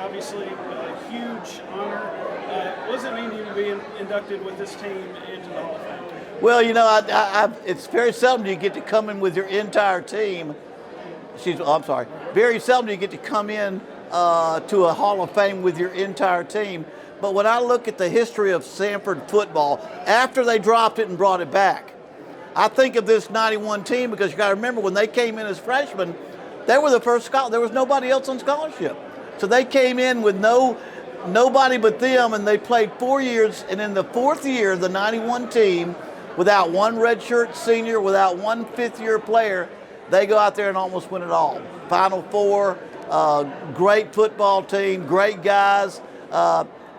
obviously a huge honor. What does it mean to you to be inducted with this team into the Hall of Fame? Well, it's very seldom you get to come in with your entire team. Very seldom you get to come in to a Hall of Fame with your entire team. But when I look at the history of Samford football, after they dropped it and brought it back, I think of this 91 team because you got to remember when they came in as freshmen, they were the first scholar. There was nobody else on scholarship. So they came in with nobody but them, and they played 4 years. And in the fourth year, the 91 team, without one redshirt senior, without one fifth-year player, they go out there and almost win it all. Final Four, great football team, great guys.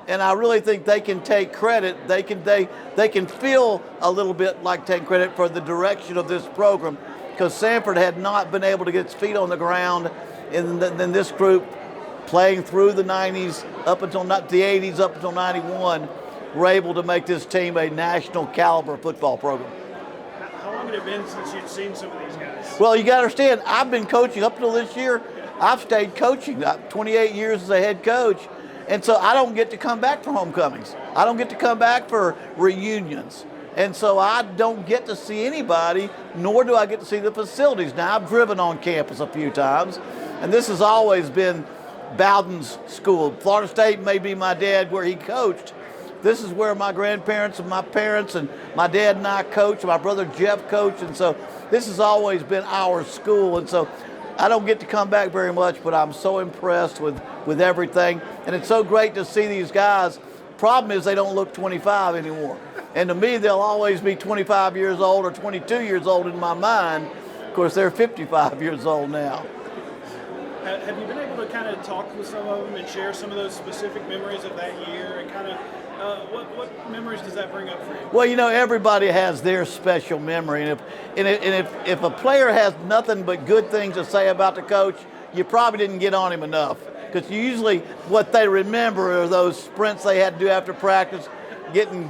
And I really think they can take credit. They can feel a little bit like taking credit for the direction of this program, because Samford had not been able to get its feet on the ground in this group, playing through the 90s up until not the 80s up until 91, were able to make this team a national caliber football program. How long had it been since you'd seen some of these guys? Well, you got to understand, I've been coaching up until this year. I've stayed coaching 28 years as a head coach. And so I don't get to come back for homecomings. I don't get to come back for reunions. And so I don't get to see anybody, nor do I get to see the facilities. Now, I've driven on campus a few times, and this has always been Bowden's school. Florida State may be my dad where he coached. This is where my grandparents and my parents and my dad and I coached, my brother Jeff coached, and so this has always been our school. And so I don't get to come back very much, but I'm so impressed with everything. And it's so great to see these guys. Problem is they don't look 25 anymore. And to me, they'll always be 25 years old or 22 years old in my mind. Of course, they're 55 years old now. Have you been able to kind of talk with some of them and share some of those specific memories of that year? And kind of what memories does that bring up for you? Well, everybody has their special memory. And if a player has nothing but good things to say about the coach, you probably didn't get on him enough. Because usually what they remember are those sprints they had to do after practice, getting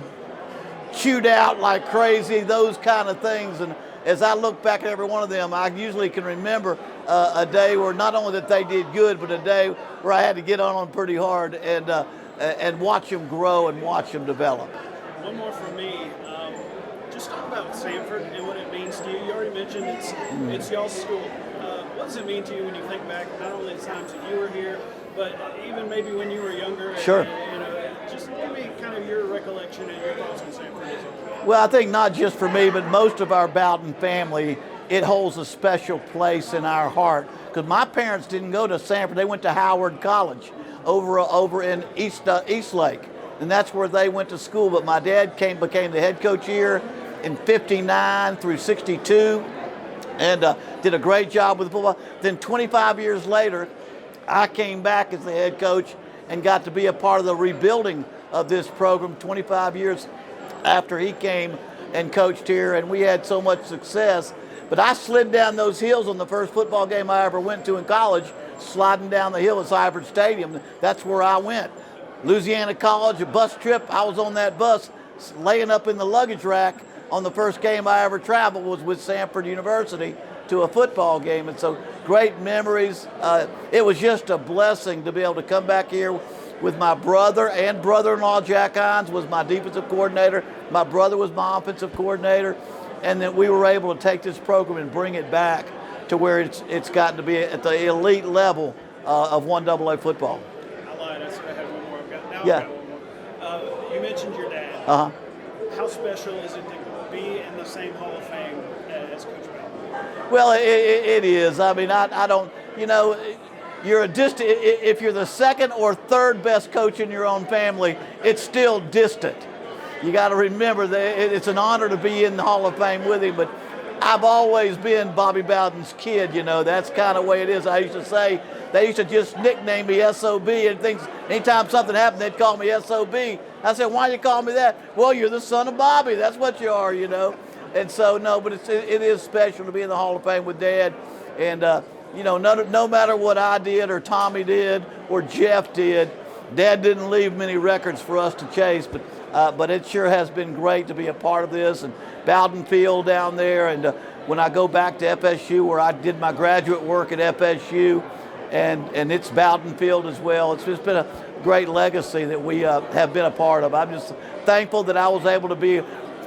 chewed out like crazy, those kind of things. And as I look back at every one of them, I usually can remember a day where not only that they did good, but a day where I had to get on them pretty hard and watch them grow and watch them develop. One more from me. Just talk about Samford and what it means to you. You already mentioned it's y'all's school. What does it mean to you when you think back not only the times that you were here, but even maybe when you were younger? Sure. Just give me kind of your recollection and your thoughts on Samford. Well, I think not just for me, but most of our Bowden family, it holds a special place in our heart. Because my parents didn't go to Samford; they went to Howard College over in East Lake, and that's where they went to school. But my dad became the head coach here in '59 through '62. And did a great job with the football. Then 25 years later, I came back as the head coach and got to be a part of the rebuilding of this program 25 years after he came and coached here, and we had so much success. But I slid down those hills on the first football game I ever went to in college, sliding down the hill at Samford Stadium. That's where I went. Louisiana College, a bus trip, I was on that bus laying up in the luggage rack. On the first game I ever traveled was with Samford University to a football game. And so great memories. It was just a blessing to be able to come back here with my brother and brother-in-law. Jack Hines was my defensive coordinator. My brother was my offensive coordinator. And then we were able to take this program and bring it back to where it's gotten to be at the elite level of 1AA football. I lied. I said I had one more. I've Yeah. got one more. You mentioned your dad. Uh-huh. How special is it to be in the same Hall of Fame as Coach Bowden? Well, it is. I mean, I don't, you're if you're the second or third best coach in your own family, it's still distant. You got to remember that it's an honor to be in the Hall of Fame with him, but I've always been Bobby Bowden's kid, That's kind of the way it is. I used to say, they used to just nickname me SOB and things. Anytime something happened, they'd call me SOB. I said, why do you call me that? Well, you're the son of Bobby. That's what you are, And so, no, but it is special to be in the Hall of Fame with Dad. And, no matter what I did or Tommy did or Jeff did, Dad didn't leave many records for us to chase. But it sure has been great to be a part of this. And Bowden Field down there. And when I go back to FSU, where I did my graduate work at FSU, and it's Bowden Field as well. It's just been a great legacy that we have been a part of. I'm just thankful that I was able to be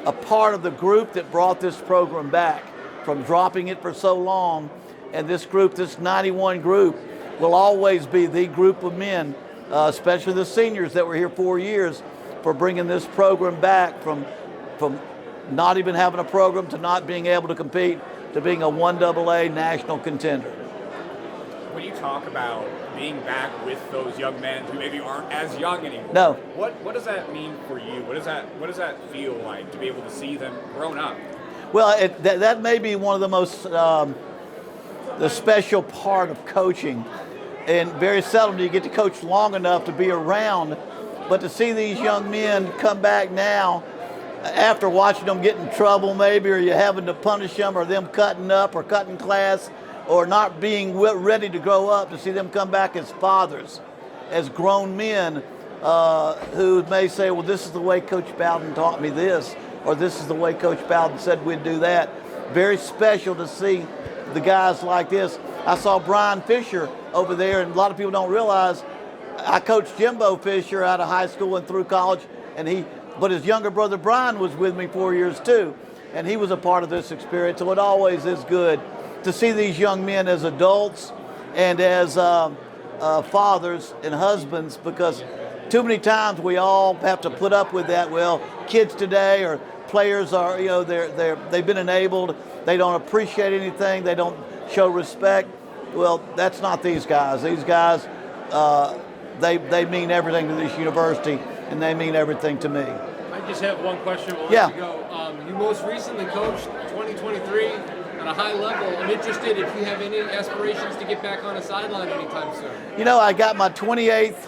a part of the group that brought this program back from dropping it for so long. And this group, this 91 group, will always be the group of men, especially the seniors that were here 4 years, for bringing this program back from not even having a program to not being able to compete to being a 1AA national contender. When you talk about being back with those young men who maybe aren't as young anymore, No. What does that mean for you? What does that feel like to be able to see them grown up? Well, that may be one of the most the special part of coaching, and very seldom do you get to coach long enough to be around. But to see these young men come back now, after watching them get in trouble maybe, or you having to punish them, or them cutting up or cutting class, or not being ready to grow up, to see them come back as fathers, as grown men who may say, well, this is the way Coach Bowden taught me this, or this is the way Coach Bowden said we'd do that. Very special to see the guys like this. I saw Brian Fisher over there, and a lot of people don't realize I coached Jimbo Fisher out of high school and through college, but his younger brother Brian was with me 4 years too, and he was a part of this experience. So it always is good to see these young men as adults and as fathers and husbands, because too many times we all have to put up with that. Well, kids today or players are, they've been enabled, they don't appreciate anything, they don't show respect. Well, that's not these guys. These guys, they mean everything to this university, and they mean everything to me. I just have one question. Yeah. You most recently coached 2023 at a high level. I'm interested if you have any aspirations to get back on a sideline anytime soon. I got my 28th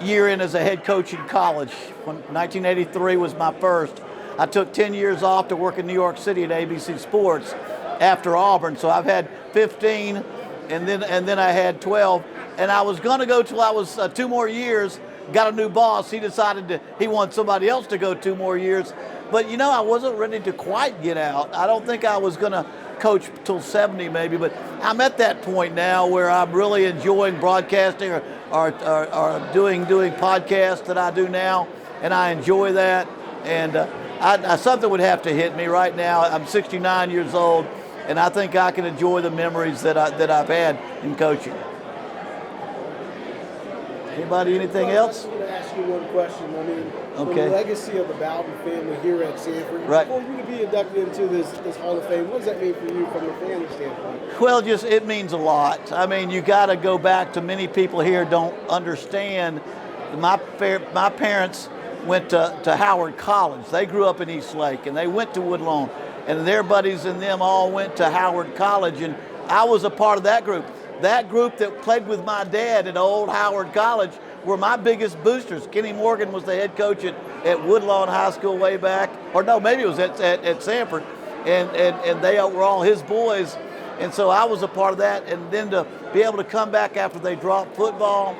year in as a head coach in college. 1983 was my first. I took 10 years off to work in New York City at ABC Sports after Auburn. So I've had 15, and then I had 12. And I was going to go till I was 2 more years. Got a new boss. He decided he wanted somebody else to go 2 more years. But I wasn't ready to quite get out. I don't think I was going to coach till 70 maybe, but I'm at that point now where I'm really enjoying broadcasting or doing podcasts that I do now, and I enjoy that. And something would have to hit me right now. I'm 69 years old, and I think I can enjoy the memories that I've had in coaching. Anybody, anything else? I'm going to ask you one question. Okay. The legacy of the Bowden family here at Samford, right. For you to be inducted into this Hall of Fame, what does that mean for you from a family standpoint? Well, it means a lot. You got to go back to many people here don't understand. My parents went to Howard College. They grew up in East Lake, and they went to Woodlawn, and their buddies and them all went to Howard College, and I was a part of that group. That group that played with my dad at old Howard College were my biggest boosters. Kenny Morgan was the head coach at Woodlawn High School way back, or no, maybe it was at Samford, and they were all his boys, and so I was a part of that. And then to be able to come back after they dropped football,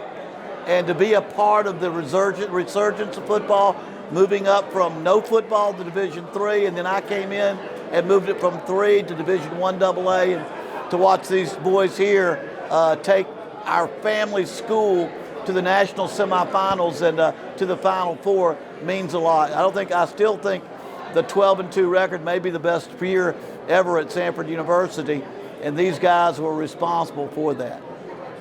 and to be a part of the resurgence of football, moving up from no football to Division III, and then I came in and moved it from 3 to Division 1AA, and to watch these boys here take our family school to the national semifinals and to the Final Four means a lot. I still think the 12-2 record may be the best year ever at Samford University, and these guys were responsible for that.